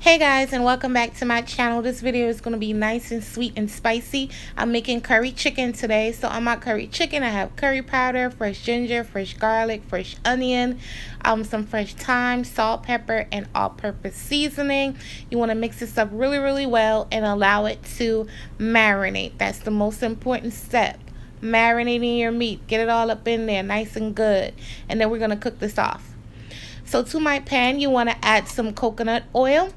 Hey guys, and welcome back to my channel. This video is going to be nice and sweet and spicy. I'm making curry chicken today. So on my curry chicken, I have curry powder, fresh ginger, fresh garlic, fresh onion, some fresh thyme, salt, pepper, and all-purpose seasoning. You want to mix this up really well and allow it to marinate. That's the most important step. Marinating your meat. Get it all up in there nice and good. And then we're going to cook this off. So to my pan, you want to add some coconut oil.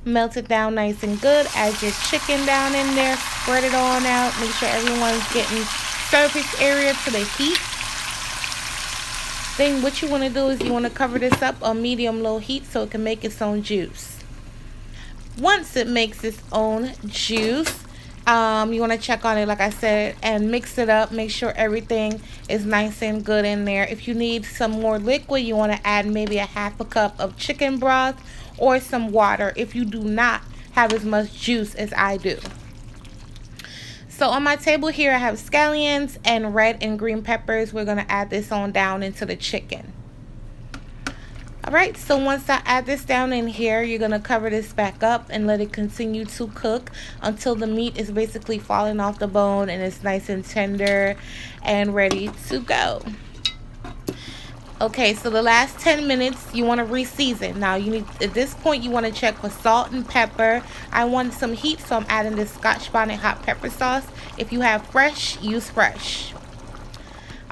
Melt it down nice and good. Add your chicken down in there. Spread it on out. Make sure everyone's getting surface area to the heat. Then what you want to do is you want to cover this up on medium-low heat so it can make its own juice. Once it makes its own juice, you want to check on it, like I said, and mix it up. Make sure everything is nice and good in there. If you need some more liquid, you want to add maybe a half a cup of chicken broth or some water if you do not have as much juice as I do. So on my table here, I have scallions and red and green peppers. We're going to add this on down into the chicken. Alright, so once I add this down in here, you're going to cover this back up and let it continue to cook until the meat is basically falling off the bone and it's nice and tender and ready to go. Okay, so the last 10 minutes, you want to re-season. Now, you need, at this point, you want to check for salt and pepper. I want some heat, so I'm adding this Scotch bonnet hot pepper sauce. If you have fresh, use fresh.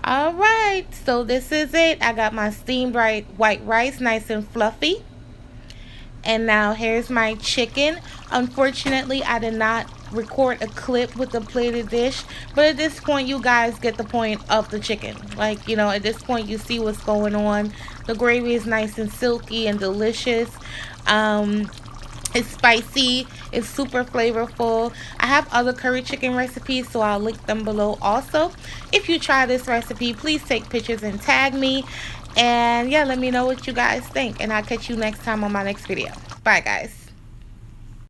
Alright, so this is it. I got my steamed white rice, nice and fluffy. And now here's my chicken. Unfortunately, I did not record a clip with the plated dish, but at this point you guys get the point of the chicken. Like, you know, at this point you see what's going on. The gravy is nice and silky and delicious. It's spicy, it's super flavorful. I have other curry chicken recipes, so I'll link them below also. If you try this recipe, please take pictures and tag me. And yeah, let me know what you guys think, and I'll catch you next time on my next video. Bye guys.